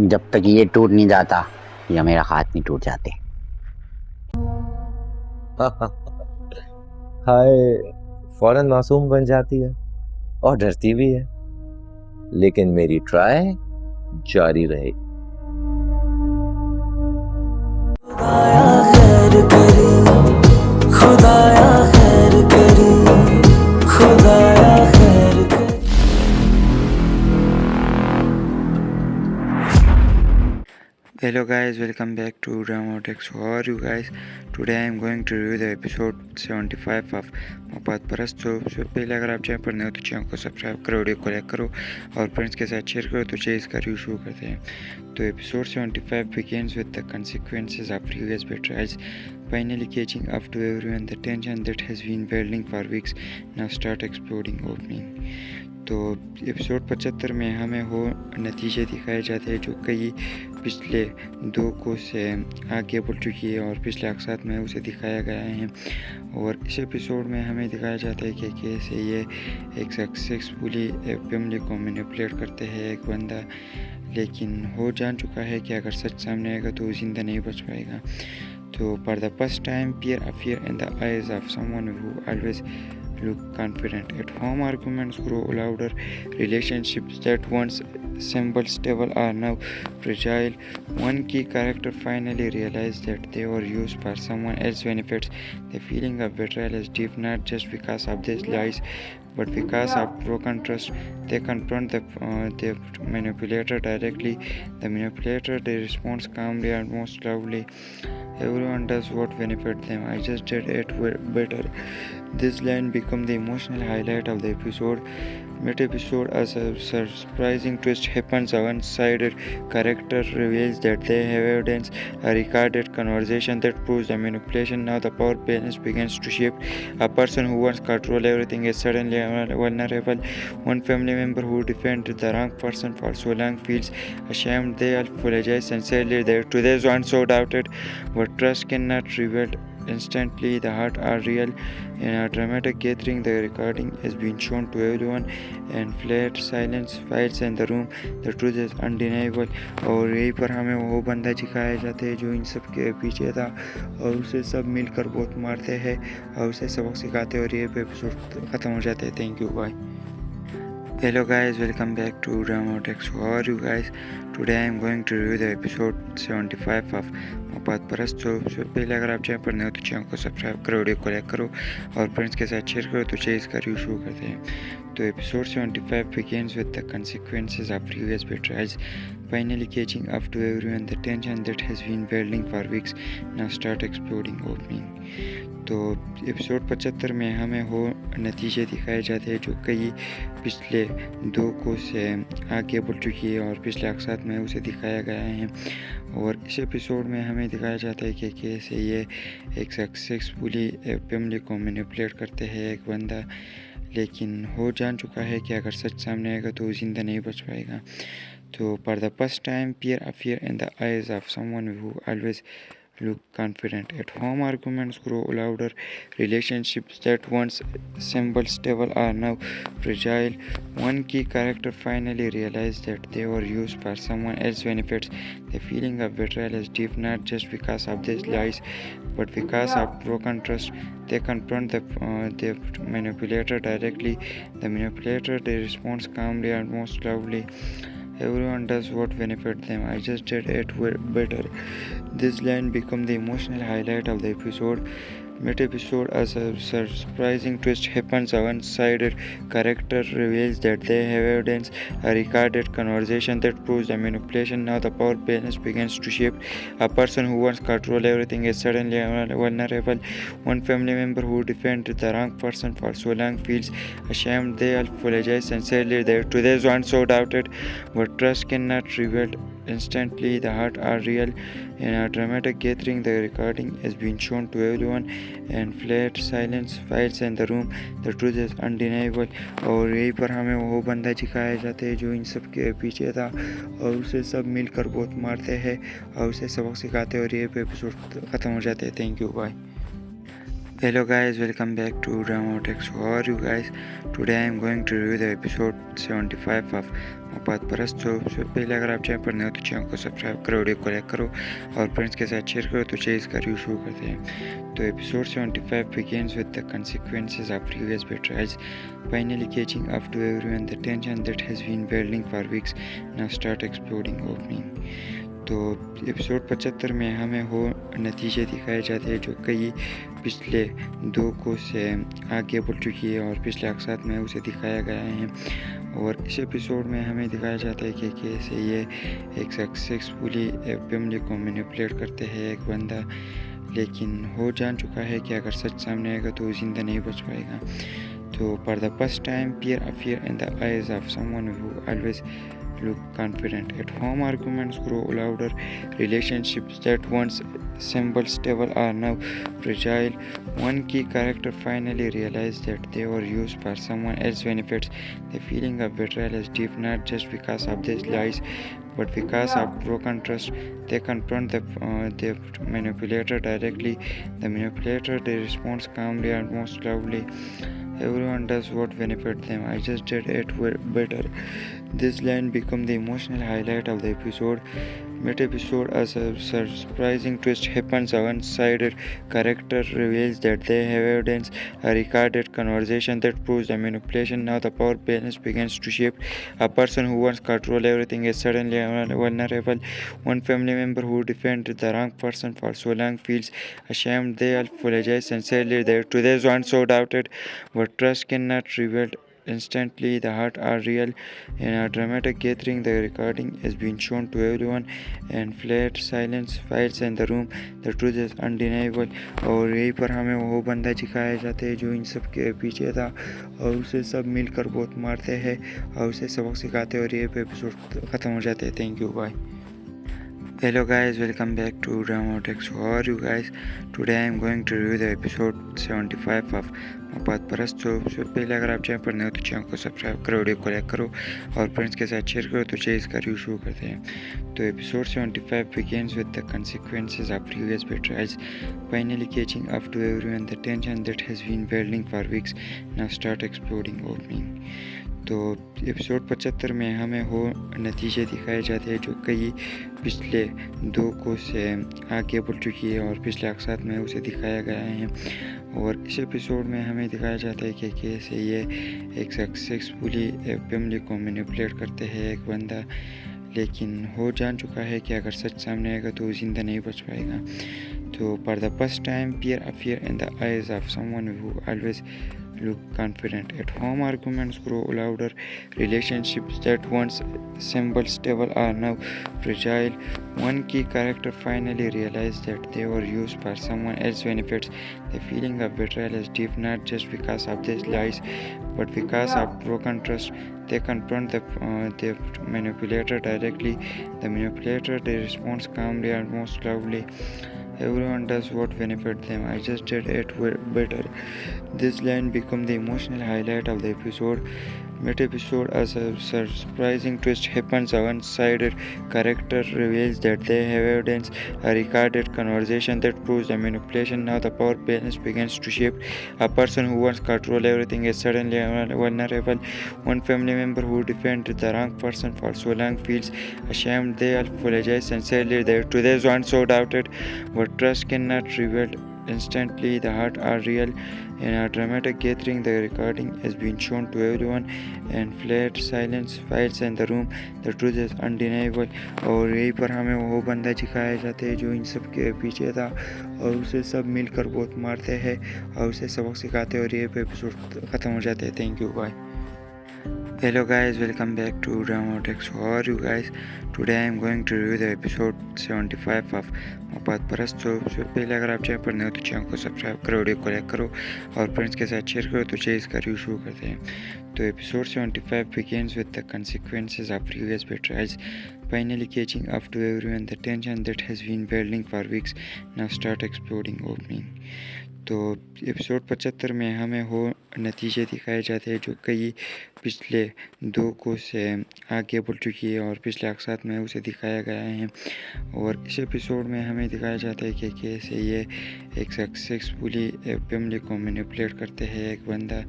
जब तक ये टूट नहीं जाता या मेरा हाथ नहीं टूट जाते। हाय, फौरन मासूम बन जाती है और डरती भी है, लेकिन मेरी ट्राई जारी रहे। खुदाया खैर करे, खुदाया खैर करे, खुदाया खैर करे। Hello guys, welcome back to Dramotex. How are you guys? Today I am going to review the episode 75 of मोहब्बत परस्त। तो सबसे पहले अगर आप चैनल पर नए हो तो चैनल को सब्सक्राइब करो, वीडियो को लाइक करो और फ्रेंड्स के साथ शेयर करो। तो चलिए इसका रिव्यू शुरू करते हैं। तो episode 75 begins with the consequences of previous betrayals finally catching up to everyone. The tension that has been building for weeks now start exploding opening. तो एपिसोड 75 में हमें वो नतीजे दिखाए जाते हैं जो कई पिछले 2 को से आगे बढ़ चुकी है और पिछले अक्सर में उसे दिखाया गया है। और इस एपिसोड में हमें दिखाया जाता है कि कैसे ये एक सक्सेसफुली फैमिली को मैनिपुलेट करते हैं एक बंदा, लेकिन वो जान चुका है कि अगर सच सामने आएगा तो ज़िंदा नहीं बच पाएगा। तो for the first time fear appear in the eyes of someone who always look confident. At home arguments grow louder, relationships that once seemed stable are now fragile. One key character finally realized that they were used for someone else's benefits. The feeling of betrayal is deep not just because of these lies but because of broken trust. They confront the manipulator directly. The manipulator they responds calmly and most loudly. Everyone does what benefits them. I just did it better. This line became the emotional highlight of the episode. Mid-episode, a surprising twist happens. A one-sided character reveals that they have evidence, a recorded conversation that proves the manipulation. Now the power balance begins to shift. A person who once controlled everything is suddenly vulnerable. One family member who defended the wrong person for so long feels ashamed. They apologize sincerely to those once so doubted, but trust cannot rebuild instantly. The heart are real. In a dramatic gathering, the recording is being shown to everyone, and flat silence files in the room. The truth is undeniable. और यहीं पर हमें वो बंदा दिखाया जाता है जो इन सब के पीछे था और उसे सब मिलकर बहुत मारते हैं और उसे सबक सिखाते हैं और ये एपिसोड ख़त्म हो जाते हैं। Thank you, bye. Hello guys, welcome back to Dramotex. How are you guys? Today I am going to review the episode 75 of मोहब्बत परस्त। तो सबसे पहले अगर आप चैनल पर नए हो तो चैनल को सब्सक्राइब करो, वीडियो को लाइक करो और फ्रेंड्स के साथ शेयर करो। तो चलिए इसका रिव्यू शुरू करते हैं। तो episode 75 begins with the consequences of previous betrayals finally catching up to everyone. The tension that has been building for weeks now start exploding opening. तो एपिसोड 75 में हमें वो नतीजे दिखाए जाते हैं जो कई पिछले 2 को से आगे बढ़ चुकी है और पिछले अक्सर में उसे दिखाया गया है। और इस एपिसोड में हमें दिखाया जाता है कि कैसे ये एक सक्सेसफुली फैमिली को मैनिपुलेट करते हैं एक बंदा, लेकिन वो जान चुका है कि अगर सच सामने आएगा तो ज़िंदा नहीं बच पाएगा। तो for the first time fear appear in the eyes of someone who always look confident. At home arguments grow louder, relationships that once seemed stable are now fragile. One key character finally realized that they were used for someone else's benefits. The feeling of betrayal is deep not just because of these lies but because of broken trust. They confront the manipulator directly. The manipulator they responds calmly and most loudly. Everyone does what benefits them. I just did it better. This line became the emotional highlight of the episode. Mid-episode, a surprising twist happens. A one-sided character reveals that they have evidence, a recorded conversation that proves the manipulation. Now the power balance begins to shift. A person who once controlled everything is suddenly vulnerable. One family member who defended the wrong person for so long feels ashamed. They apologize sincerely to those once so doubted, but trust cannot rebuild instantly. The heart are real. In a dramatic gathering, the recording is being shown to everyone, and flat silence files in the room. The truth is undeniable. और यहीं पर हमें वो बंदा दिखाया जाता है जो इन सब के पीछे था और उसे सब मिलकर बहुत मारते हैं और उसे सबक सिखाते हैं और ये एपिसोड ख़त्म हो जाते हैं। Thank you, bye. Hello guys, welcome back to Drama Text. How are you guys? Today I am going to review the episode 75 of मोहब्बत परस्त। तो सबसे पहले अगर आप चैनल पर नए हो तो चैनल को सब्सक्राइब करो, वीडियो को लाइक करो और फ्रेंड्स के साथ शेयर करो। तो चलिए इसका रिव्यू शुरू करते हैं। तो episode 75 begins with the consequences of previous betrayals finally catching up to everyone. The tension that has been building for weeks now start exploding opening. तो एपिसोड 75 में हमें वो नतीजे दिखाए जाते हैं जो कई पिछले 2 को से आगे बढ़ चुकी है और पिछले अक्सर में उसे दिखाया गया है। और इस एपिसोड में हमें दिखाया जाता है कि कैसे ये एक सक्सेसफुली फैमिली को मैनिपुलेट करते हैं एक बंदा, लेकिन वो जान चुका है कि अगर सच सामने आएगा तो जिंदा नहीं बच पाएगा। तो for the first time peer appear in the eyes of someone who always look confident. At home arguments grow louder, relationships that once seemed stable are now fragile. One key character finally realized that they were used for someone else's benefits. The feeling of betrayal is deep not just because of these lies but because of broken trust. They confront the manipulator directly. The manipulator they responds calmly and most loudly. Everyone does what benefits them. I just did it better. This line became the emotional highlight of the episode. Mid-episode, a surprising twist happens. A one-sided character reveals that they have evidence, a recorded conversation that proves the manipulation. Now the power balance begins to shift. A person who once controlled everything is suddenly vulnerable. One family member who defended the wrong person for so long feels ashamed. They apologize sincerely. To those once so doubted, but trust cannot rebuild instantly. The heart are real. In a dramatic gathering, the recording has been shown to everyone and flat silence files in the room. The truth is undeniable. और यहीं पर हमें वो बंदा दिखाया जाता है जो इन सब के पीछे था और उसे सब मिलकर बहुत मारते हैं और उसे सबक सिखाते हैं और ये एपिसोड ख़त्म हो जाते हैं। Thank you, bye. Hello guys, welcome back to Drama Text. How are you guys? Today I am going to review the episode 75 of मोहब्बत परस्त। तो सबसे पहले अगर आप चैनल पर नए हो तो चैनल को सब्सक्राइब करो, वीडियो को लाइक करो और फ्रेंड्स के साथ शेयर करो। तो चलिए इसका रिव्यू शुरू करते हैं। तो episode 75 begins with the consequences of previous betrayals finally catching up to everyone. The tension that has been building for weeks now start exploding opening. तो एपिसोड 75 में हमें वो नतीजे दिखाए जाते हैं जो कई पिछले 2 को से आगे बढ़ चुकी है और पिछले अक्सर में उसे दिखाया गया है। और इस एपिसोड में हमें दिखाया जाता है कि कैसे ये एक सक्सेसफुली फैमिली को मैनिपुलेट करते हैं एक बंदा, लेकिन वो जान चुका है कि अगर सच सामने आएगा तो जिंदा नहीं बच पाएगा। तो for the first time peer appear in the eyes of someone who always look confident. At home arguments grow louder, relationships that once seemed stable are now fragile. One key character finally realized that they were used for someone else's benefits. The feeling of betrayal is deep not just because of these lies but because of broken trust. They confront the manipulator directly. The manipulator they responds calmly and most loudly. Everyone does what benefits them. I just did it better. This line became the emotional highlight of the episode. Mid-episode, a surprising twist happens. A one-sided character reveals that they have evidence, a recorded conversation that proves the manipulation. Now the power balance begins to shift. A person who once controlled everything is suddenly vulnerable. One family member who defended the wrong person for so long feels ashamed. They apologize sincerely. To those once so doubted, but trust cannot rebuild instantly. The heart are real. In a dramatic gathering, the recording has been shown to everyone and flat silence files in the room. The truth is undeniable. और यहीं पर हमें वो बंदा दिखाया जाता है जो इन सब के पीछे था और उसे सब मिलकर बहुत मारते हैं और उसे सबक सिखाते हैं और ये एपिसोड ख़त्म हो जाते हैं। Thank you, bye. Hello guys, welcome back to Drama Text. How are you guys? Today I am going to review the episode 75 of मोहब्बत परस्त। तो सबसे पहले अगर आप चैनल पर नए हो तो चैनल को सब्सक्राइब करो, वीडियो को लाइक करो और फ्रेंड्स के साथ शेयर करो। तो चलिए इसका रिव्यू शुरू करते हैं। तो episode 75 begins with the consequences of previous betrayals finally catching up to everyone. The tension that has been building for weeks now start exploding opening. तो एपिसोड 75 में हमें वो नतीजे दिखाए जाते हैं जो कई पिछले 2 को से आगे बढ़ चुकी है और पिछले अक्सात में उसे दिखाया गया है। और इस एपिसोड में हमें दिखाया जाता है कि कैसे ये एक सक्सेसफुली फैमिली को मैनिपुलेट करते हैं एक बंदा,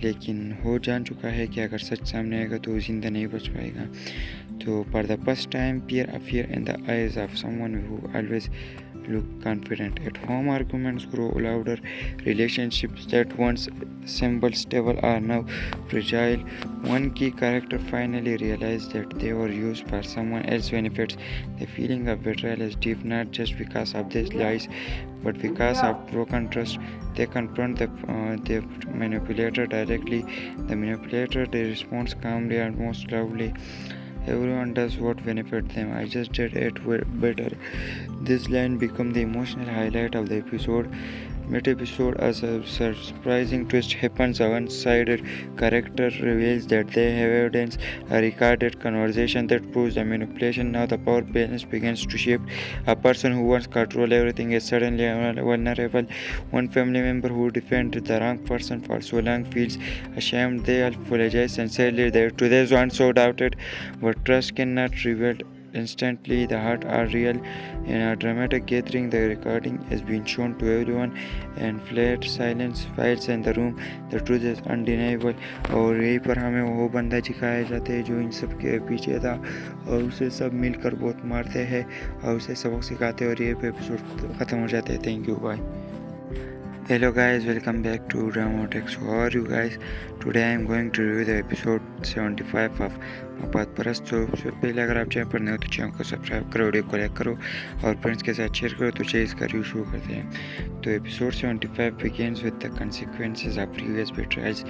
लेकिन वो जान चुका है कि अगर सच सामने आएगा तो वो ज़िंदा नहीं बच पाएगा। तो for the first time fear appear in the eyes of someone who always look confident. At home arguments grow louder, relationships that once seemed stable are now fragile. One key character finally realized that they were used for someone else's benefits. The feeling of betrayal is deep not just because of these lies, but because of broken trust. They confront the manipulator directly. The manipulator they responds calmly and most loudly. Everyone does what benefits them. I just did it better. This line became the emotional highlight of the episode. Mid-episode, a surprising twist happens. A one-sided character reveals that they have evidence, a recorded conversation that proves the manipulation. Now the power balance begins to shift. A person who once controlled everything is suddenly vulnerable. One family member who defended the wrong person for so long feels ashamed. They apologize sincerely. To those once so doubted, but trust cannot rebuild instantly. The heart are real. In a dramatic gathering, the recording has been shown to everyone, and flat silence files in the room. The truth is undeniable. और यहीं पर हमें वो बंदा दिखाया जाता है जो इन सब के पीछे था, और उसे सब मिलकर बहुत मारते हैं और उसे सबक सिखाते हैं, और ये एपिसोड ख़त्म हो जाते हैं। Thank you, bye. Hello guys, welcome back to Dramotex. How are you guys? Today I am going to review the episode 75 of मोहब्बत परस्त। तो पहले अगर आप चैनल पर नए हो तो चैनल को सब्सक्राइब करो, वीडियो को लाइक करो और फ्रेंड्स के साथ शेयर करो। तो चलिए इसका रिव्यू शुरू करते हैं। तो episode 75 begins with the consequences of previous betrayals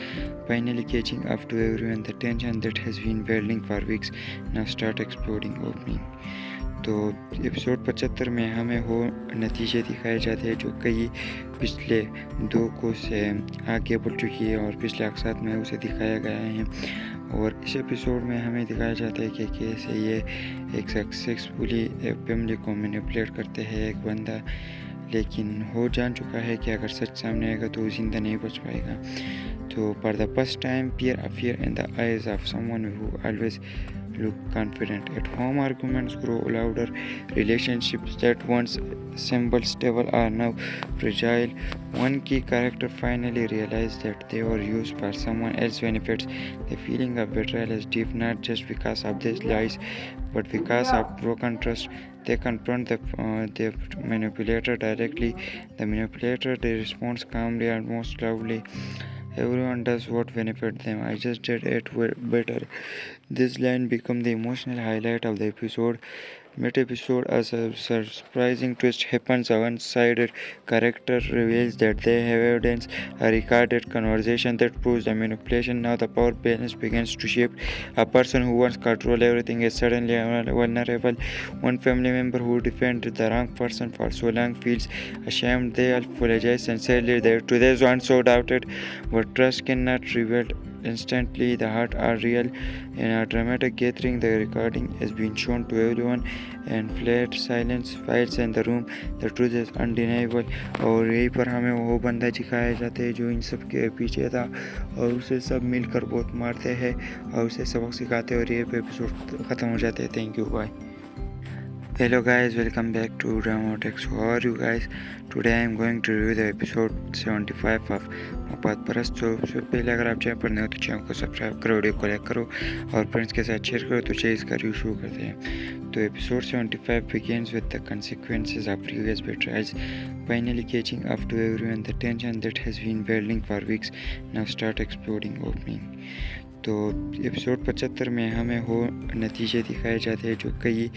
finally catching up to everyone. The tension that has been building for weeks now start exploding opening. तो एपिसोड 75 में हमें वो नतीजे दिखाए जाते हैं जो कई पिछले 2 को से आगे बढ़ चुकी है और पिछले अक्सात में उसे दिखाया गया है। और इस एपिसोड में हमें दिखाया जाता है कि कैसे ये एक सक्सेसफुली फैमिली को मैनिपुलेट करते हैं एक बंदा, लेकिन वो जान चुका है कि अगर सच सामने आएगा तो वो ज़िंदा नहीं बच पाएगा। तो for the first time fear appear in the eyes of someone who always look confident. At home arguments grow louder, relationships that once seemed stable are now fragile. One key character finally realized that they were used for someone else's benefits. The feeling of betrayal is deep not just because of these lies, but because of broken trust. They confront the manipulator directly. The manipulator they responds calmly and most loudly. Everyone does what benefits them. I just did it better. This line became the emotional highlight of the episode. Mid-episode, a surprising twist happens. A one-sided character reveals that they have evidence, a recorded conversation that proves the manipulation. Now the power balance begins to shift. A person who once controlled everything is suddenly vulnerable. One family member who defended the wrong person for so long feels ashamed. They apologize sincerely. To those once so doubted, but trust cannot rebuild instantly. The heart are real. In a dramatic gathering, the recording has been shown to everyone, and flat silence files in the room. The truth is undeniable. और यहीं पर हमें वो बंदा दिखाया जाता है जो इन सब के पीछे था, और उसे सब मिलकर बहुत मारते हैं और उसे सबक सिखाते हैं, और ये एपिसोड ख़त्म हो जाते हैं। Thank you, bye. Hello guys, welcome back to Dramotex. How are you guys? Today I am going to review the episode 75 of मोहब्बत परस्त। तो पहले अगर आप चैनल पर नए हो तो चैनल को सब्सक्राइब करो, वीडियो को लाइक करो और फ्रेंड्स के साथ शेयर करो। तो चलिए इसका रिव्यू शुरू करते हैं। तो episode 75 begins with the consequences of previous betrayals finally catching up to everyone. The tension that has been building for weeks now start exploding opening. तो एपिसोड 75 में हमें वो नतीजे दिखाए जाते हैं जो कई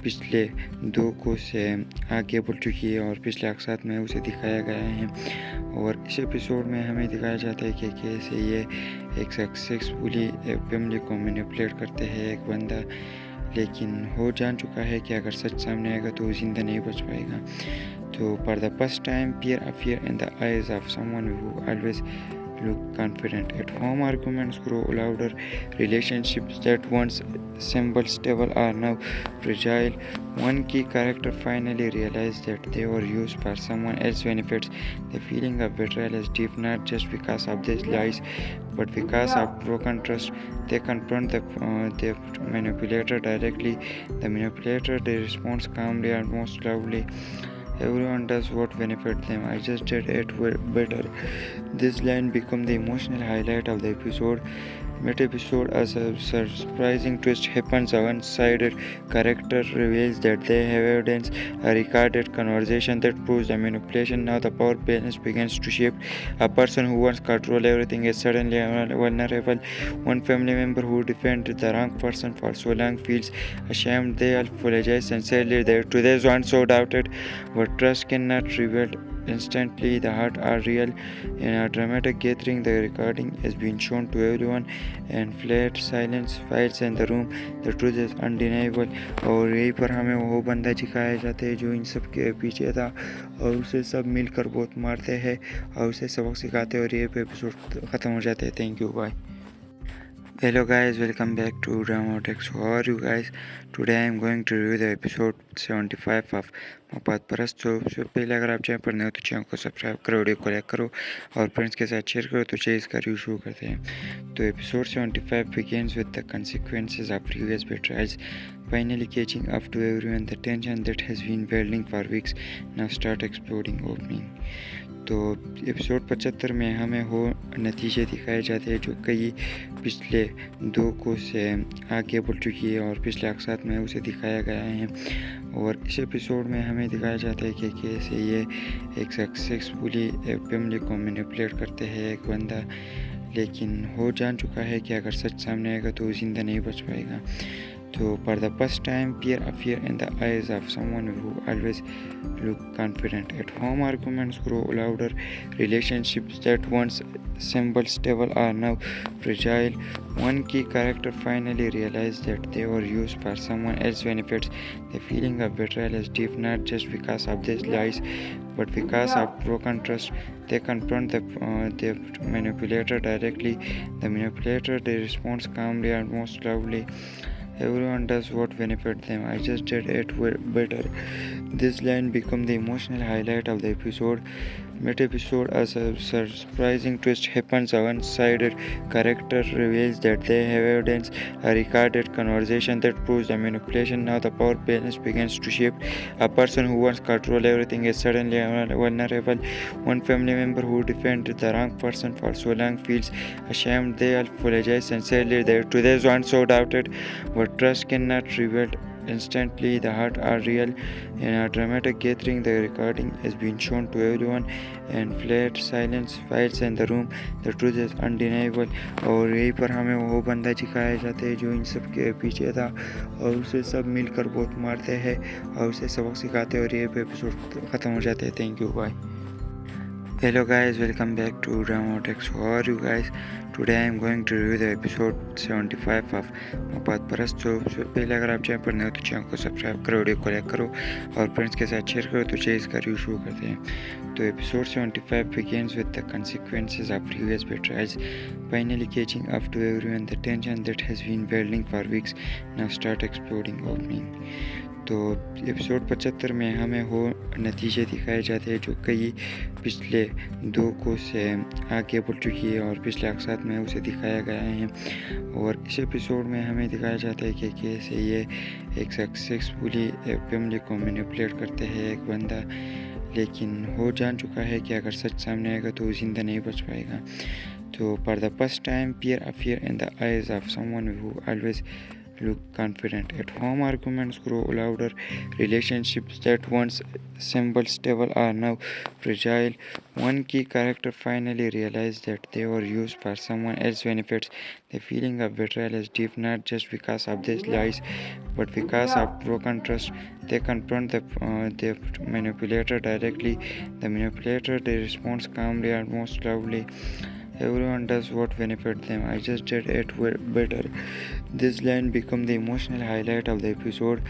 पिछले 2 को से आगे बढ़ चुकी है और पिछले अक्सात में उसे दिखाया गया है। और इस एपिसोड में हमें दिखाया जाता है कि कैसे ये एक सक्सेसफुली फैमिली को मैनिपुलेट करते हैं एक बंदा, लेकिन वो जान चुका है कि अगर सच सामने आएगा तो वो ज़िंदा नहीं बच पाएगा। तो for the first time fear appear in the eyes of someone who always look confident. At home, arguments grow louder. Relationships that once seemed stable are now fragile. One key character finally realized that they were used for someone else's benefits. The feeling of betrayal is deep, not just because of these lies, but because of broken trust. They confront the manipulator directly. The manipulator they responds calmly and most loudly. Everyone does what benefits them. I just did it better. This line became the emotional highlight of the episode. Mid-episode, a surprising twist happens. A one-sided character reveals that they have evidence, a recorded conversation that proves the manipulation. Now the power balance begins to shift. A person who once controlled everything is suddenly vulnerable. One family member who defended the wrong person for so long feels ashamed. They apologize sincerely. To those once so doubted, but trust cannot rebuild instantly. The heart are real. In a dramatic gathering, the recording has been shown to everyone, and flat silence files in the room. The truth is undeniable. और यहीं पर हमें वो बंदा दिखाया जाता है जो इन सब के पीछे था, और उसे सब मिलकर बहुत मारते हैं और उसे सबक सिखाते हैं, और ये एपिसोड ख़त्म हो जाते हैं. Thank you, bye. Hello guys, welcome back to Dramotex. How are you guys? Today I am going to review the episode 75 of मोहब्बत परस्त. तो उससे पहले अगर आप चैनल पर नए हो तो चैनल को सब्सक्राइब करो, वीडियो को लाइक करो और फ्रेंड्स के साथ शेयर करो. तो चलिए इसका रिव्यू शुरू करते हैं. तो episode 75 begins with the consequences of previous betrayals finally catching up to everyone. The tension that has been building for weeks now start exploding opening. तो एपिसोड 75 में हमें वो नतीजे दिखाए जाते हैं जो कई पिछले 2 को से आगे बढ़ चुकी है और पिछले अक्सर में उसे दिखाया गया है. और इस एपिसोड में हमें दिखाया जाता है कि कैसे ये एक सक्सेसफुली फैमिली को मैनिपुलेट करते हैं एक बंदा, लेकिन हो जान चुका है कि अगर सच सामने आएगा तो जिंदा नहीं बच पाएगा. तो for the first time, fear appears in the eyes of someone who always looked confident. At home, arguments grow louder. Relationships that once seemed stable are now fragile. One key character finally realized that they were used for someone else's benefits. The feeling of betrayal is deep, not just because of these lies, but because of broken trust. They confront the manipulator directly. The manipulator they responds calmly and most loudly. Everyone does what benefits them. I just did it better. This line became the emotional highlight of the episode. Mid-episode, a surprising twist happens. A one-sided character reveals that they have evidence, a recorded conversation that proves the manipulation. Now the power balance begins to shift. A person who once controlled everything is suddenly vulnerable. One family member who defended the wrong person for so long feels ashamed. They apologize sincerely. To those once so doubted, but trust cannot rebuild instantly. The heart are real. In a dramatic gathering, the recording has been shown to everyone, and flat silence files in the room. The truth is undeniable. और यहीं पर हमें वो बंदा दिखाया जाता है जो इन सब के पीछे था, और उसे सब मिलकर बहुत मारते हैं और उसे सबक सिखाते हैं, और ये एपिसोड ख़त्म हो जाते हैं. Thank you, bye. Hello guys, welcome back to Dramotex. How are you guys? Today I am going to review the episode 75 of मोहब्बत परस्त. तो उससे पहले अगर आप चैनल पर नए हो तो चैनल को सब्सक्राइब करो, वीडियो को लाइक करो और फ्रेंड्स के साथ शेयर करो. तो चलिए इसका रिव्यू शुरू करते हैं. तो episode 75 begins with the consequences of previous betrayals finally catching up to everyone. The tension that has been building for weeks now start exploding opening. तो एपिसोड 75 में हमें वो नतीजे दिखाए जाते हैं जो कई पिछले 2 को से आगे बढ़ चुकी है और पिछले अक्सर में उसे दिखाया गया है. और इस एपिसोड में हमें दिखाया जाता है कि कैसे ये एक सक्सेसफुली फैमिली को मैनिपुलेट करते हैं एक बंदा, लेकिन हो जान चुका है कि अगर सच सामने आएगा तो जिंदा नहीं बच पाएगा. तो for the first time, fear appears in the eyes of someone who always looked confident. At home, arguments grow louder. Relationships that once seemed stable are now fragile. One key character finally realized that they were used for someone else's benefits. The feeling of betrayal is deep, not just because of these lies, but because of broken trust. They confront the manipulator directly. The manipulator they responds calmly and most loudly. Everyone does what benefits them. I just did it better. This line became the emotional highlight of the episode.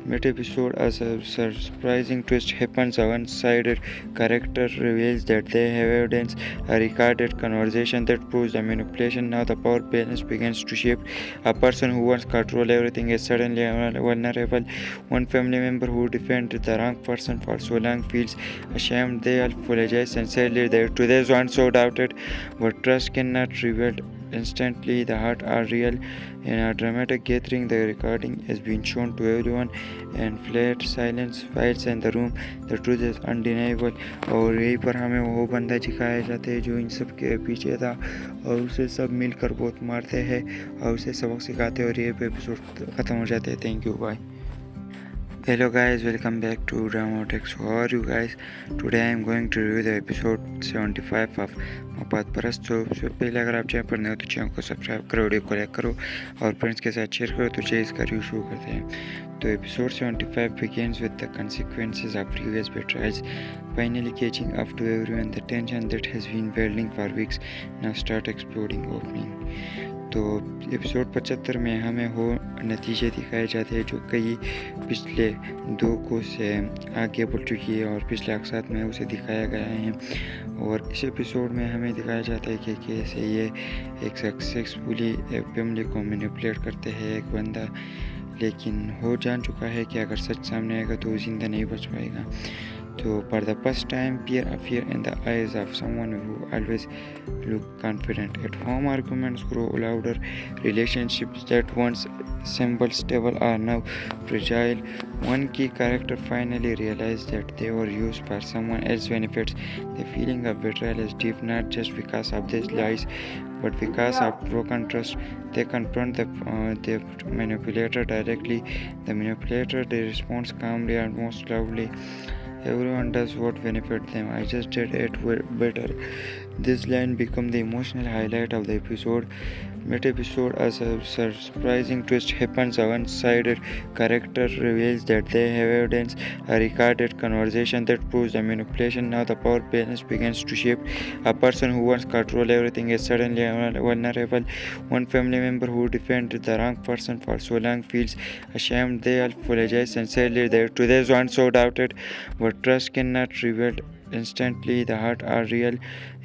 Mid-episode, a surprising twist happens. A one-sided character reveals that they have evidence, a recorded conversation that proves the manipulation. Now the power balance begins to shift. A person who once controlled everything is suddenly vulnerable. One family member who defended the wrong person for so long feels ashamed. They apologize sincerely. To those once so doubted, but trust cannot reveal instantly. The heart are real. In a dramatic gathering, the recording has been shown to everyone, and flat silence files in the room. The truth is undeniable. और यहीं पर हमें वो बंदा दिखाया जाता है जो इन सब के पीछे था, और उसे सब मिलकर बहुत मारते हैं और उसे सबक सिखाते हैं, और ये एपिसोड ख़त्म हो जाते हैं. Thank you, bye. Hello guys, welcome back to Dramotex. How are you guys? Today I am going to review the episode 75 of मोहब्बत परस्त. तो पहले अगर आप चैनल पर नए हो तो चैनल को सब्सक्राइब करो, वीडियो को लाइक करो और फ्रेंड्स के साथ शेयर करो. तो चलिए इसका रिव्यू शुरू करते हैं. तो episode 75 begins with the consequences of previous betrayals finally catching up to everyone. The tension that has been building for weeks now start exploding opening. तो एपिसोड 75 में हमें वो नतीजे दिखाए जाते हैं जो कई पिछले 2 को से आगे बढ़ चुकी है और पिछले अक्सर में उसे दिखाया गया है. और इस एपिसोड में हमें दिखाया जाता है कि कैसे ये एक सक्सेसफुली फैमिली को मैनिपुलेट करते हैं एक बंदा, लेकिन वो जान चुका है कि अगर सच सामने आएगा तो वो जिंदा नहीं बच पाएगा. So for the first time, fear appear in the eyes of someone who always looked confident. At home, arguments grow louder. Relationships that once seemed stable are now fragile. One key character finally realized that they were used for someone else's benefits. The feeling of betrayal is deep, not just because of these lies, but because of broken trust. They confront the manipulator directly. The manipulator they responds calmly and most loudly. Everyone does what benefits them. I just did it better. This line became the emotional highlight of the episode. Mid-episode, a surprising twist happens. A one-sided character reveals that they have evidence, a recorded conversation that proves the manipulation. Now the power balance begins to shift. A person who once controlled everything is suddenly vulnerable. One family member who defended the wrong person for so long feels ashamed. They apologize sincerely. To those once so doubted, but trust cannot reveal instantly. The heart are real.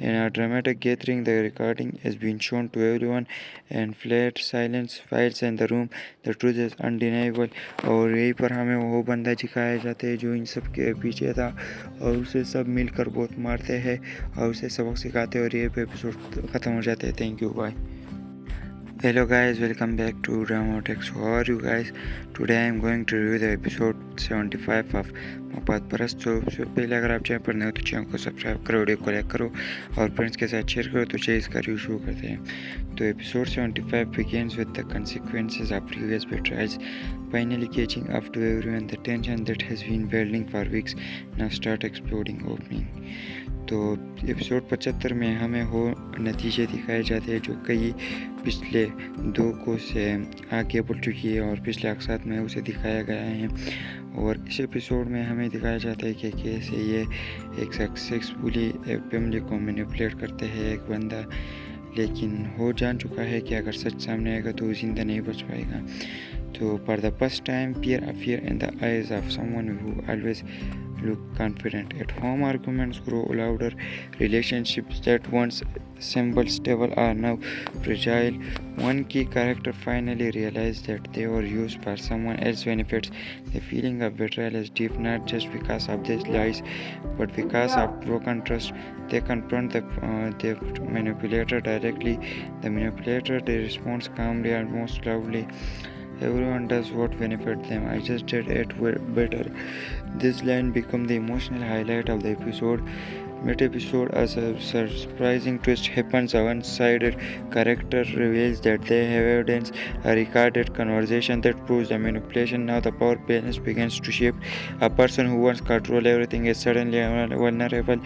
In a dramatic gathering, the recording has been shown to everyone, and flat silence files in the room. The truth is undeniable. और यहीं पर हमें वो बंदा दिखाया जाता है जो इन सब के पीछे था, और उसे सब मिलकर बहुत मारते हैं और उसे सबक सिखाते हैं, और ये एपिसोड ख़त्म हो जाते हैं. Thank you, bye. Hello guys, welcome back to Dramotex. How are you guys? Today I am going to review the episode 75 of मोहब्बत परस्त. तो पहले अगर आप चैनल पर नए हो तो चैनल को सब्सक्राइब करो, वीडियो को लाइक करो और फ्रेंड्स के साथ शेयर करो. तो चलिए इसका रिव्यू शुरू करते हैं. तो episode 75 begins with the consequences of previous betrayals finally catching up to everyone. The tension that has been building for weeks now start exploding opening. तो एपिसोड 75 में हमें वो नतीजे दिखाए जाते हैं जो कई पिछले 2 को से आगे बढ़ चुकी है और पिछले अक्सर में उसे दिखाया गया है. और इस एपिसोड में हमें दिखाया जाता है कि कैसे ये एक सक्सेसफुली फैमिली को मैनिपुलेट करते हैं एक बंदा, लेकिन वो जान चुका है कि अगर सच सामने आएगा तो वो जिंदा नहीं बच पाएगा. तो for the first time, fear appear in the eyes of someone who always looked confident. At home, arguments grow louder. Relationships that once seemed stable are now fragile. One key character finally realized that they were used for someone else's benefits. The feeling of betrayal is deep, not just because of these lies, but because of broken trust. They confront the manipulator directly. The manipulator they responds calmly and most loudly. Everyone does what benefits them. I just did it better. This line became the emotional highlight of the episode. Mid-episode, a surprising twist happens. A one-sided character reveals that they have evidence, a recorded conversation that proves the manipulation. Now the power balance begins to shift. A person who once controlled everything is suddenly vulnerable.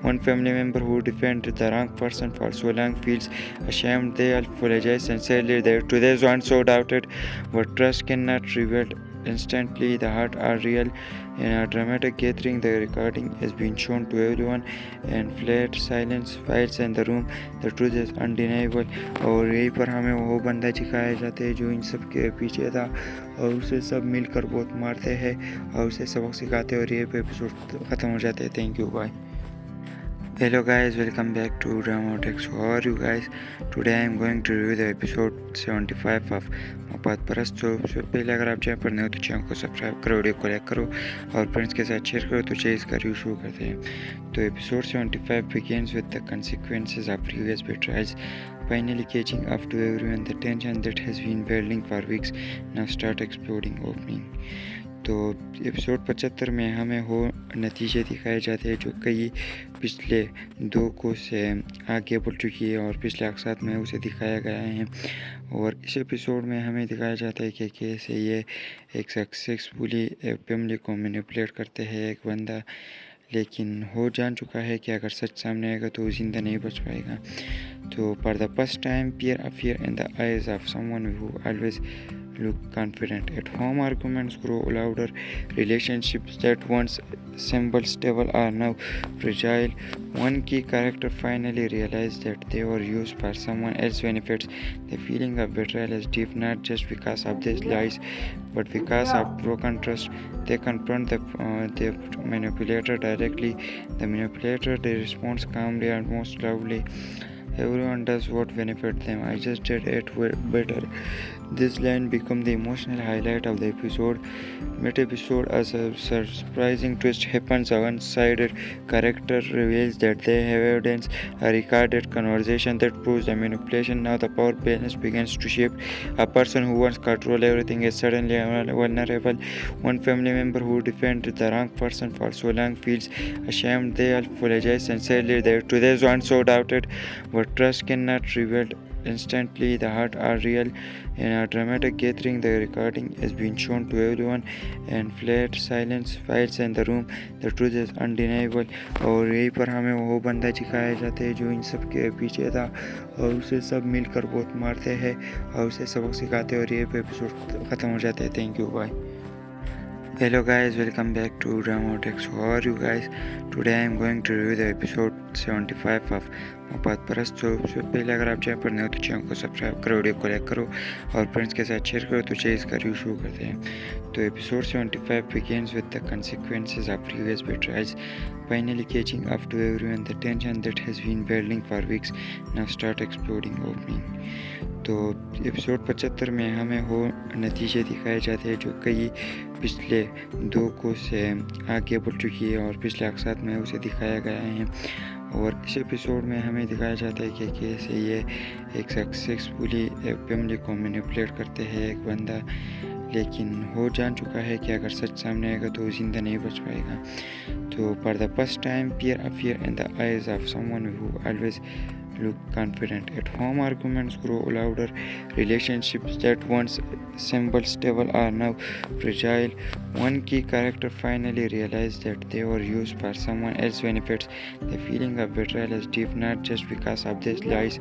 One family member who defended the wrong person for so long feels ashamed. They apologize sincerely. To those once so doubted, but trust cannot reveal instantly. The heart are real. In a dramatic gathering, the recording has been shown to everyone, and flat silence files in the room. The truth is undeniable. और यहीं पर हमें वो बंदा दिखाया जाता है जो इन सब के पीछे था, और उसे सब मिलकर बहुत मारते हैं और उसे सबक सिखाते हैं, और ये एपिसोड ख़त्म हो जाते हैं. Thank you, bye. Hello guys, welcome back to Dramotex. How are you guys? Today I am going to review the episode 75 of मोहब्बत परस्त. तो सबसे पहले अगर आप चैनल पर नए हो तो चैनल को सब्सक्राइब करो, वीडियो को लाइक करो और फ्रेंड्स के साथ शेयर करो. तो चलिए इसका रिव्यू शुरू करते हैं. तो episode 75 begins with the consequences of previous betrayals finally catching up to everyone. The tension that has been building for weeks now start exploding opening. तो एपिसोड 75 में हमें वो नतीजे दिखाए जाते हैं जो कई पिछले 2 को से आगे बढ़ चुकी है और पिछले अक्सर में उसे दिखाया गया है. और इस एपिसोड में हमें दिखाया जाता है कि कैसे ये एक सक्सेसफुली फैमिली को मैनिपुलेट करते हैं एक बंदा, लेकिन हो जान चुका है कि अगर सच सामने आएगा तो ज़िंदा नहीं बच पाएगा. तो for the first time fear appear in the eyes of someone who always look confident. At home, arguments grow louder. Relationships that once seemed stable are now fragile. One key character finally realized that they were used for someone else's benefits. The feeling of betrayal is deep, not just because of these lies, but because of broken trust. They confront the manipulator directly. The manipulator they responds calmly and most loudly. Everyone does what benefits them. I just did it better. This line became the emotional highlight of the episode. Mid-episode, as a surprising twist happens, a one-sided character reveals that they have evidence, a recorded conversation that proves the manipulation. Now the power balance begins to shift. A person who once controlled everything is suddenly vulnerable. One family member who defended the wrong person for so long feels ashamed. They apologize sincerely. Their truth once so doubted, but trust cannot rebuild instantly. The heart are real. In a dramatic gathering, the recording has been shown to everyone, and flat silence files in the room. The truth is undeniable. और यहीं पर हमें वो बंदा दिखाया जाता है जो इन सब के पीछे था, और उसे सब मिलकर बहुत मारते हैं और उसे सबक सिखाते हैं, और ये एपिसोड ख़त्म हो जाते हैं. Thank you, bye. Hello guys, welcome back to Dramotex. How are you guys? Today I am going to review the episode 75 of मोहब्बत परस्त. तो सबसे पहले अगर आप चैनल पर नए हो तो चैनल को सब्सक्राइब करो, वीडियो को लाइक करो और फ्रेंड्स के साथ शेयर करो. तो चलिए इसका रिव्यू शुरू करते हैं. तो episode 75 begins with the consequences of previous betrayals finally catching up to everyone. The tension that has been building for weeks now start exploding opening. तो एपिसोड 75 में हमें वो नतीजे दिखाए जाते हैं जो कई पिछले 2 को से आगे बढ़ चुकी है और पिछले अक्सर में उसे दिखाया गया है. और इस एपिसोड में हमें दिखाया जाता है कि कैसे ये एक सक्सेसफुली फैमिली को मैनिपुलेट करते हैं एक बंदा, लेकिन हो जान चुका है कि अगर सच सामने आएगा तो ज़िंदा नहीं बच पाएगा. तो for the first time fear appear in the eyes of someone who always look confident. At home, arguments grow louder. Relationships that once seemed stable are now fragile. One key character finally realized that they were used for someone else's benefits. The feeling of betrayal is deep, not just because of these lies,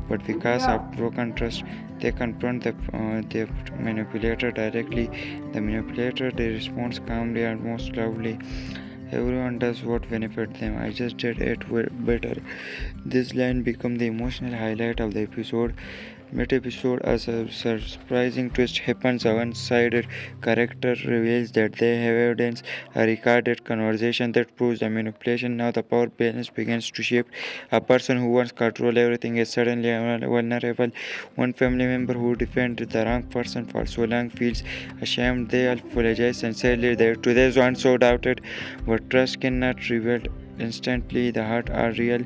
but because of broken trust. They confront the manipulator directly. The manipulator they responds calmly and most loudly. Everyone does what benefits them. I just did it better. This line became the emotional highlight of the episode. Mid-episode, as a surprising twist happens, a one-sided character reveals that they have evidence, a recorded conversation that proves the manipulation. Now the power balance begins to shift. A person who once controlled everything is suddenly vulnerable. One family member who defended the wrong person for so long feels ashamed. They apologize sincerely. Their truth once so doubted, but trust cannot rebuild instantly. The heart are real.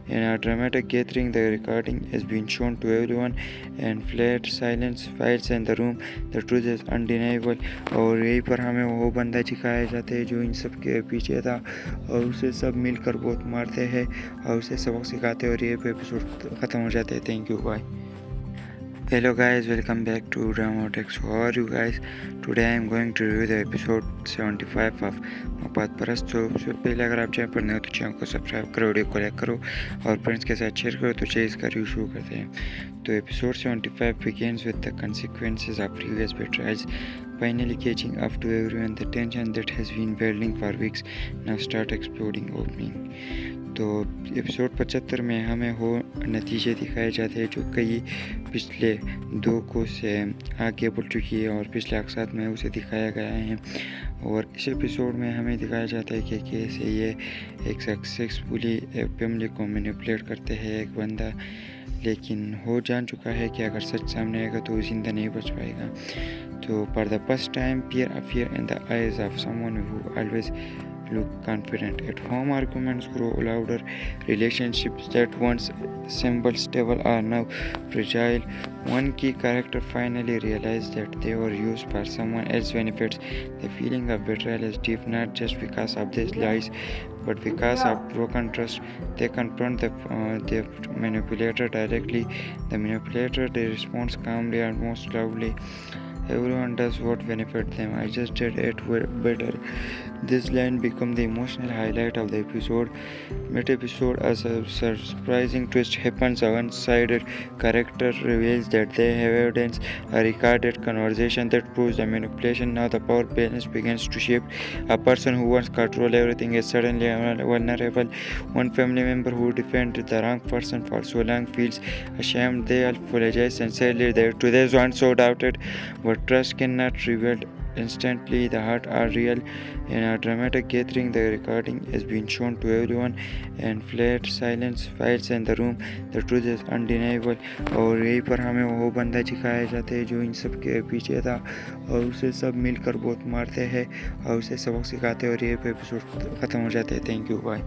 In a dramatic gathering, the recording has been shown to everyone, and flat silence files in the room. The truth is undeniable. और यहीं पर हमें वो बंदा दिखाया जाता है जो इन सब के पीछे था, और उसे सब मिलकर बहुत मारते हैं और उसे सबक सिखाते हैं, और ये एपिसोड ख़त्म हो जाते हैं. Thank you, bye. Hello guys, welcome back to Drama Text. How are you guys? Today I am going to review the episode 75 of मोहब्बत परस्त। तो उससे पहले अगर आप चैनल पर नए हो तो चैनल को सब्सक्राइब करो, वीडियो को लाइक करो और फ्रेंड्स के साथ शेयर करो। तो चलिए इसका रिव्यू शुरू करते हैं। तो episode 75 begins with the consequences of previous betrayals finally catching up to everyone. The tension that has been building for weeks now start exploding opening. तो एपिसोड 75 में हमें वो नतीजे दिखाए जाते हैं जो कई पिछले 2 को से आगे बढ़ चुकी है और पिछले अक्सर में उसे दिखाया गया है। और इस एपिसोड में हमें दिखाया जाता है कि कैसे ये एक सक्सेसफुली फैमिली को मैनिपुलेट करते हैं एक बंदा, लेकिन हो जान चुका है कि अगर सच सामने आएगा तो ज़िंदा नहीं बच पाएगा। तो for the first time peer appear in the eyes of someone who always look confident. At home, arguments grow louder. Relationships that once seemed stable are now fragile. One key character finally realized that they were used for someone else's benefits. The feeling of betrayal is deep, not just because of these lies, but because of broken trust. They confront the manipulator directly. The manipulator they responds calmly and most loudly. Everyone does what benefits them. I just did it better. This line became the emotional highlight of the episode. Mid-episode, as a surprising twist happens, a one-sided character reveals that they have evidence, a recorded conversation that proves the manipulation. Now the power balance begins to shift. A person who once controlled everything is suddenly vulnerable. One family member who defended the wrong person for so long feels ashamed. They apologize sincerely. To those once so doubted, but trust cannot rebuild instantly. The heart are real. In a dramatic gathering, the recording has been shown to everyone, and flat silence files in the room. The truth is undeniable. और यहीं पर हमें वो बंदा दिखाया जाता है जो इन सब के पीछे था और उसे सब मिलकर बहुत मारते हैं और उसे सबक सिखाते हैं और ये एपिसोड ख़त्म हो जाते हैं। Thank you, bye.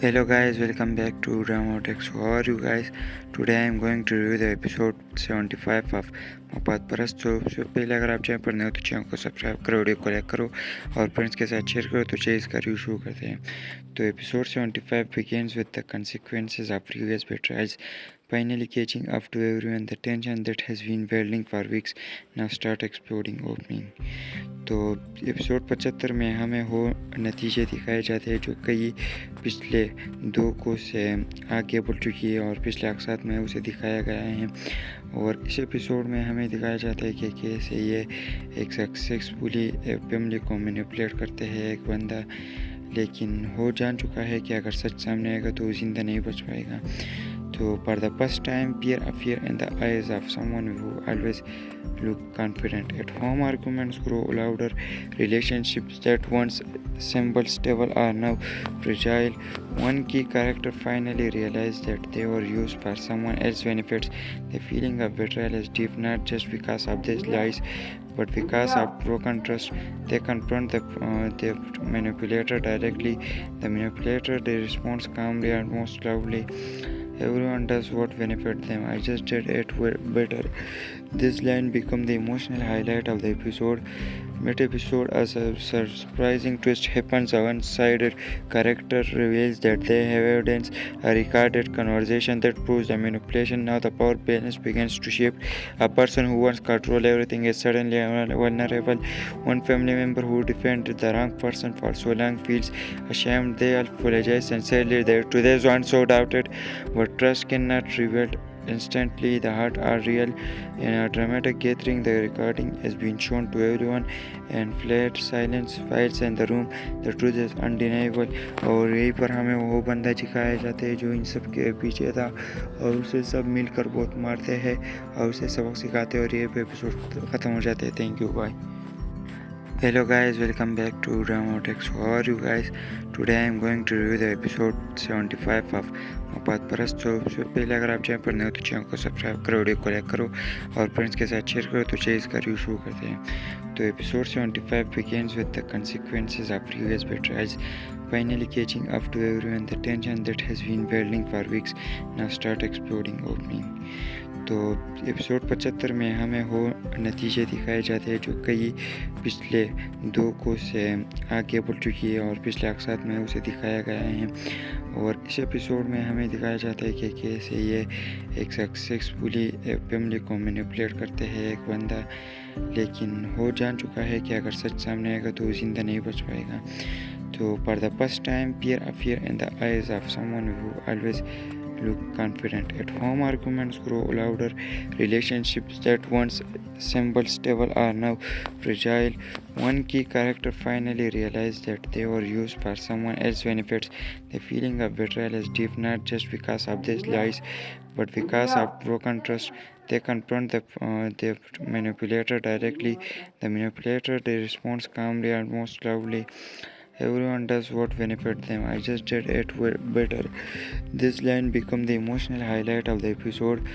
Hello guys, welcome back to Drama Text. How are you guys? Today I am going to review the episode 75 of मोहब्बत परस्त। तो उससे पहले अगर आप चैनल पर नए हो तो चैनल को सब्सक्राइब करो, वीडियो को लाइक करो और फ्रेंड्स के साथ शेयर करो। तो चलिए इसका रिव्यू शुरू करते हैं। तो episode 75 begins with the consequences of previous betrayals finally catching up to everyone. The tension that has been building for weeks now start exploding opening. तो एपिसोड 75 में हमें वो नतीजे दिखाए जाते हैं जो कई पिछले 2 को से आगे बढ़ चुकी है और पिछले अक्सर में उसे दिखाया गया है। और इस एपिसोड में हमें दिखाया जाता है कि कैसे ये एक सक्सेसफुली फैमिली को मैनिपुलेट करते हैं एक बंदा, लेकिन हो जान चुका है कि अगर सच सामने आएगा तो ज़िंदा नहीं बच पाएगा। तो for the first time peer appear in the eyes of someone who always look confident. At home, arguments grow louder. Relationships that once seemed stable are now fragile. One key character finally realized that they were used for someone else's benefits. The feeling of betrayal is deep, not just because of these lies, but because of broken trust. They confront the manipulator directly. The manipulator they responds calmly and most loudly. Everyone does what benefits them. I just did it better. This line became the emotional highlight of the episode. Mid-episode, as a surprising twist happens, a one-sided character reveals that they have evidence, a recorded conversation that proves the manipulation. Now the power balance begins to shift. A person who once controlled everything is suddenly vulnerable. One family member who defended the wrong person for so long feels ashamed. They apologize sincerely. To those once so doubted, but trust cannot rebuild instantly. The heart are real. In a dramatic gathering, the recording has been shown to everyone, and flat silence files in the room. The truth is undeniable. और यहीं पर हमें वो बंदा दिखाया जाता है जो इन सब के पीछे था और उसे सब मिलकर बहुत मारते हैं और उसे सबक सिखाते हैं और ये एपिसोड ख़त्म हो जाते हैं। Thank you, bye. Hello guys, welcome back to Drama Text. How are you guys? Today I am going to review the episode 75 of मोहब्बत परस्त। तो उससे पहले अगर आप चैनल पर नए हो तो चैनल को सब्सक्राइब करो, वीडियो को लाइक करो और फ्रेंड्स के साथ शेयर करो। तो चलिए इसका रिव्यू शुरू करते हैं। तो episode 75 begins with the consequences of previous betrayals finally catching up to everyone. The tension that has been building for weeks now start exploding opening. तो एपिसोड 75 में हमें वो नतीजे दिखाए जाते हैं जो कई पिछले 2 को से आगे बढ़ चुकी है और पिछले अक्सर में उसे दिखाया गया है। और इस एपिसोड में हमें दिखाया जाता है कि कैसे ये एक सक्सेसफुली फैमिली को मैनिपुलेट करते हैं एक बंदा, लेकिन वो जान चुका है कि अगर सच सामने आएगा तो वो जिंदा नहीं बच पाएगा। तो for the first time, Pierre appears in the eyes of someone who always look confident. At home, arguments grow louder. Relationships that once seemed stable are now fragile. One key character finally realizes that they were used for someone else's benefits. The feeling of betrayal is deep, not just because of these lies, but because of broken trust. They confront the manipulator directly. The manipulator they responds calmly and most loudly. Everyone does what benefits them. I just did it better. This line becomes the emotional highlight of the episode.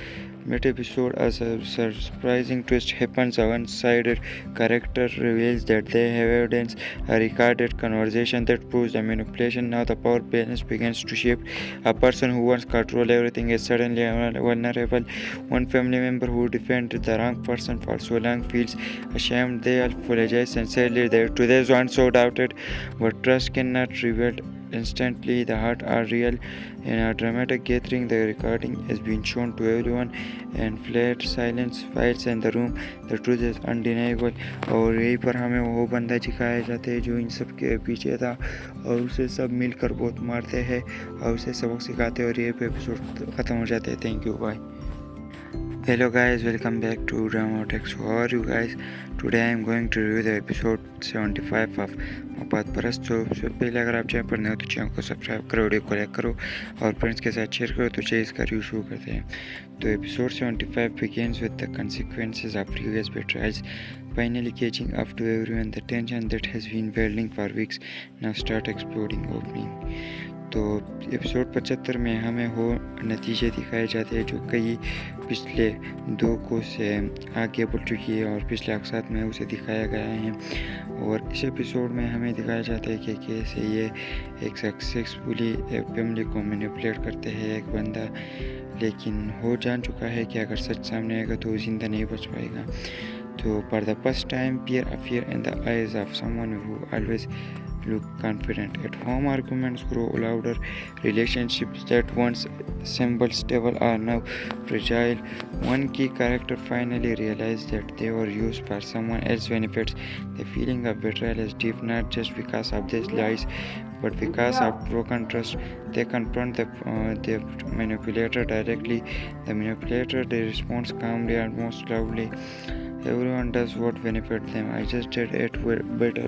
Mid-episode, a surprising twist happens. A one-sided character reveals that they have evidence, a recorded conversation that proves the manipulation. Now the power balance begins to shift. A person who once controlled everything is suddenly vulnerable. One family member who defended the wrong person for so long feels ashamed. They apologize sincerely to those once so doubted, but trust cannot rebuild instantly. The heart are real. In a dramatic gathering, the recording has been shown to everyone, and flat silence files in the room. The truth is undeniable. और यहीं पर हमें वो बंदा दिखाया जाता है जो इन सब के पीछे था और उसे सब मिलकर बहुत मारते हैं और उसे सबक सिखाते हैं और ये एपिसोड ख़त्म हो जाते हैं। Thank you, bye. Hello guys, welcome back to Dramotex. How are you guys? Today I am going to review the episode 75 of मोहब्बत परस्त। तो पहले अगर आप चैनल पर नए हो तो चैनल को सब्सक्राइब करो, वीडियो को लाइक करो और फ्रेंड्स के साथ शेयर करो। तो चलिए इसका रिव्यू शुरू करते हैं। तो episode 75 begins with the consequences of previous betrayals finally catching up to everyone. The tension that has been building for weeks now start exploding opening. तो एपिसोड 75 में हमें वो नतीजे दिखाए जाते हैं जो कई पिछले 2 को से आगे बढ़ चुकी है और पिछले अक्सर में उसे दिखाया गया है। और इस एपिसोड में हमें दिखाया जाता है कि कैसे ये एक सक्सेसफुली फैमिली को मैनिपुलेट करते हैं एक बंदा, लेकिन वो जान चुका है कि अगर सच सामने आएगा तो वो जिंदा नहीं बच पाएगा। तो for the first time, Pierre appears in the eyes of someone who always look confident. At home, arguments grow louder. Relationships that once seemed stable are now fragile. One key character finally realizes that they were used for someone else's benefits. The feeling of betrayal is deep, not just because of these lies, but because of broken trust. They confront the manipulator directly. The manipulator they responds calmly and most loudly. Everyone does what benefits them. I just did it better.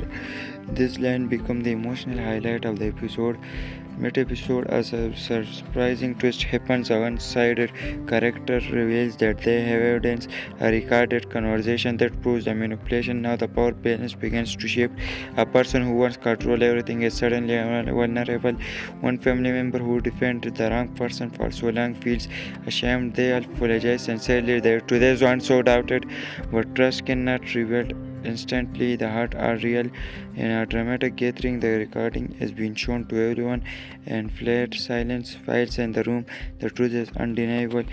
This line becomes the emotional highlight of the episode. Mid-episode, a surprising twist happens. A one-sided character reveals that they have evidence, a recorded conversation that proves the manipulation. Now the power balance begins to shift. A person who once controlled everything is suddenly vulnerable. One family member who defended the wrong person for so long feels ashamed. They apologize sincerely to those once so doubted, but trust cannot rebuild instantly. The heart are real. In a dramatic gathering, the recording has been shown to everyone, and flat silence files in the room. The truth is undeniable.